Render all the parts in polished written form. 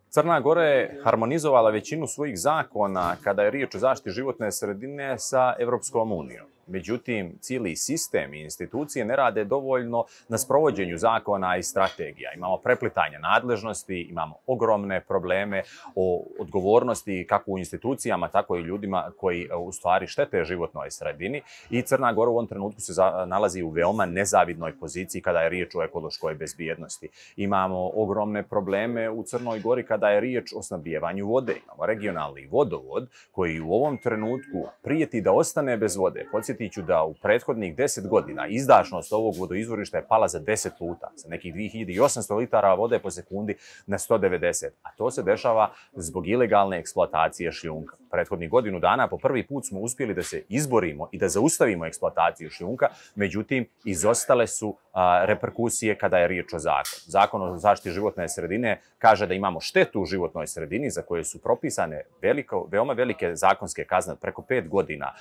Crna Gora je harmonizovala većinu svojih zakona kada je riječ o zaštiti životne sredine sa Evropskom unijom. Međutim, cijeli sistem i institucije ne rade dovoljno na sprovođenju zakona i strategija. Imamo preplitanje nadležnosti, imamo ogromne probleme o odgovornosti kako u institucijama, tako i ljudima koji u stvari štete životnoj sredini. I Crna Gora u ovom trenutku se nalazi u veoma nezavidnoj poziciji kada je riječ o ekološkoj bezbjednosti. Imamo ogromne probleme u Crnoj Gori kada je riječ o snabdijevanju vode. Imamo regionalni vodovod koji u ovom trenutku prijeti da ostane bez vode. Podsjetit ću da u prethodnih 10 godina izdašnost ovog vodoizvorišta je pala za 10 puta, sa nekih 2800 litara vode po sekundi na 190, a to se dešava zbog ilegalne eksploatacije šljunka. Prethodnih godinu dana po prvi put smo uspjeli da se izborimo i da zaustavimo eksploataciju šljunka, međutim, izostale su reperkusije kada je riječ o zakonu. Zakon o zaštiti životne sredine kaže da imamo štetu u životnoj sredini za koje su propisane veoma velike zakonske kazne preko 5 godina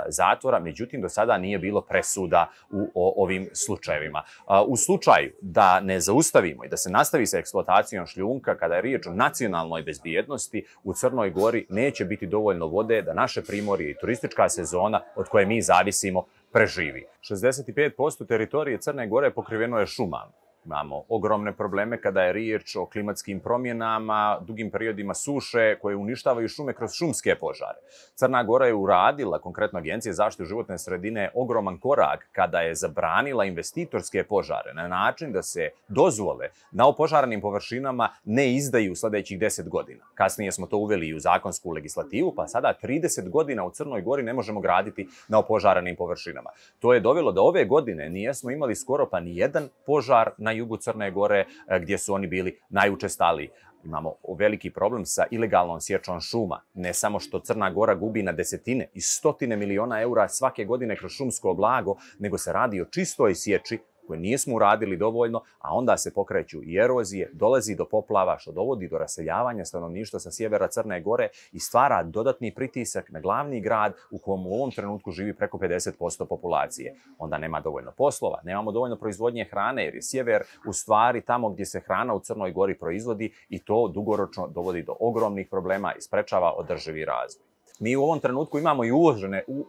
zatvora, međutim, do sada nije bilo presuda u ovim slučajevima. U slučaju da ne zaustavimo i da se nastavi sa eksploatacijom šljunka, kada je riječ o nacionalnoj bezbjednosti, u Crnoj Gori neće biti dovoljno vode da naše primorje i turistička sezona od koje mi zavisimo preživi. 65% teritorije Crne Gore pokriveno je šumama. Imamo ogromne probleme kada je riječ o klimatskim promjenama, dugim periodima suše koje uništavaju šume kroz šumske požare. Crna Gora je uradila, konkretno Agencija za zaštitu životne sredine, ogroman korak kada je zabranila investitorske požare na način da se dozvole na opožarenim površinama ne izdaju sljedećih 10 godina. Kasnije smo to uveli i u zakonsku legislativu, pa sada 30 godina u Crnoj Gori ne možemo graditi na opožarenim površinama. To je dovelo da ove godine nismo imali skoro pa ni jedan požar na jugu Crne Gore gdje su oni bili najučestaliji. Imamo veliki problem sa ilegalnom sječom šuma. Ne samo što Crna Gora gubi na desetine i stotine miliona eura svake godine kroz šumsko blago, nego se radi o čistoj sječi koje nismo uradili dovoljno, a onda se pokreću i erozije, dolazi do poplava, što dovodi do raseljavanja stanovništva sa sjevera Crne Gore i stvara dodatni pritisak na glavni grad u kojem u ovom trenutku živi preko 50% populacije. Onda nema dovoljno poslova, nemamo dovoljno proizvodnje hrane, jer je sjever u stvari tamo gdje se hrana u Crnoj Gori proizvodi i to dugoročno dovodi do ogromnih problema i sprečava održivi razvoj. Mi u ovom trenutku imamo i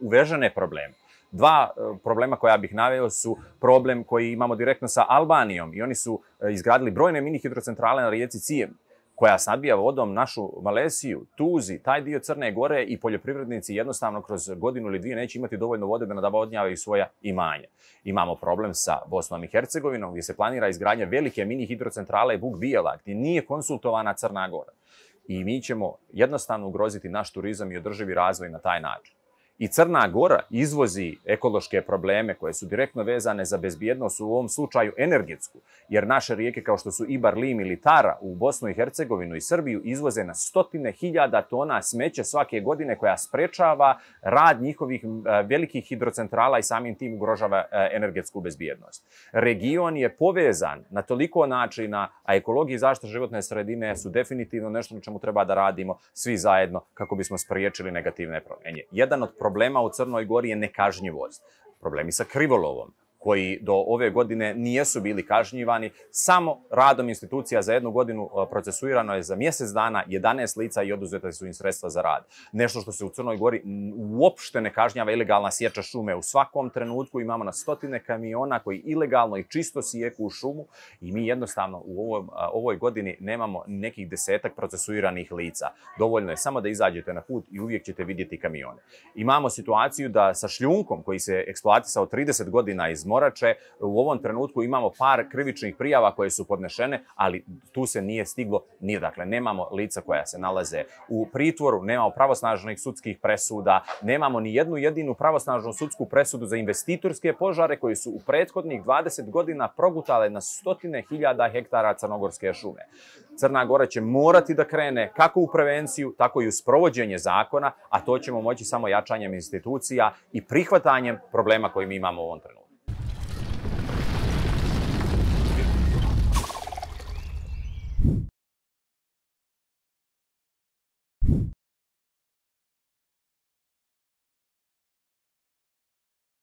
uvežene probleme. Dva problema koja bih naveo su problem koji imamo direktno sa Albanijom i oni su izgradili brojne mini hidrocentrale na rijeci Cijem, koja snabdija vodom našu Malesiju, Tuzi, taj dio Crne Gore i poljoprivrednici jednostavno kroz godinu ili dvije neće imati dovoljno vode da navodnjavaju svoja imanja. Imamo problem sa Bosnom i Hercegovinom gdje se planira izgradnja velike mini hidrocentrale Vuk Bijela gdje nije konsultovana Crna Gora. I mi ćemo jednostavno ugroziti naš turizam i održivi razvoj na taj način. I Crna Gora izvozi ekološke probleme koje su direktno vezane za bezbjednost, u ovom slučaju energetsku, jer naše rijeke kao što su Ibar, Lim ili Tara u Bosnu i Hercegovinu i Srbiju izvoze na stotine hiljada tona smeća svake godine koja sprečava rad njihovih velikih hidrocentrala i samim tim ugrožava energetsku bezbjednost. Region je povezan na toliko načina, a ekologija i zaštita životne sredine su definitivno nešto na čemu treba da radimo svi zajedno kako bismo spriječili negativne promjene. Jedan od problema u Crnoj Gori je nekažnjivost. Problemi sa krivolovom, koji do ove godine nijesu bili kažnjivani. Samo radom institucija za jednu godinu procesuirano je za mjesec dana 11 lica i oduzeta su im sredstva za rad. Nešto što se u Crnoj Gori uopšte ne kažnjava, ilegalna sječa šume. U svakom trenutku imamo na stotine kamiona koji ilegalno i čisto sijeku u šumu i mi jednostavno u ovoj godini nemamo nekih 10-ak procesuiranih lica. Dovoljno je samo da izađete na put i uvijek ćete vidjeti kamione. Imamo situaciju da sa šljunkom koji se eksploatisao 30 godina iz Morače, u ovom trenutku imamo par krivičnih prijava koje su podnešene, ali tu se nije stiglo, dakle, nemamo lica koja se nalaze u pritvoru, nemamo pravosnažnih sudskih presuda, nemamo ni jednu jedinu pravosnažnu sudsku presudu za investitorske požare koji su u prethodnih 20 godina progutale na stotine hiljada hektara crnogorske šume. Crna Gora će morati da krene kako u prevenciju, tako i u sprovođenje zakona, a to ćemo moći samo jačanjem institucija i prihvatanjem problema koje mi imamo u ovom trenutku.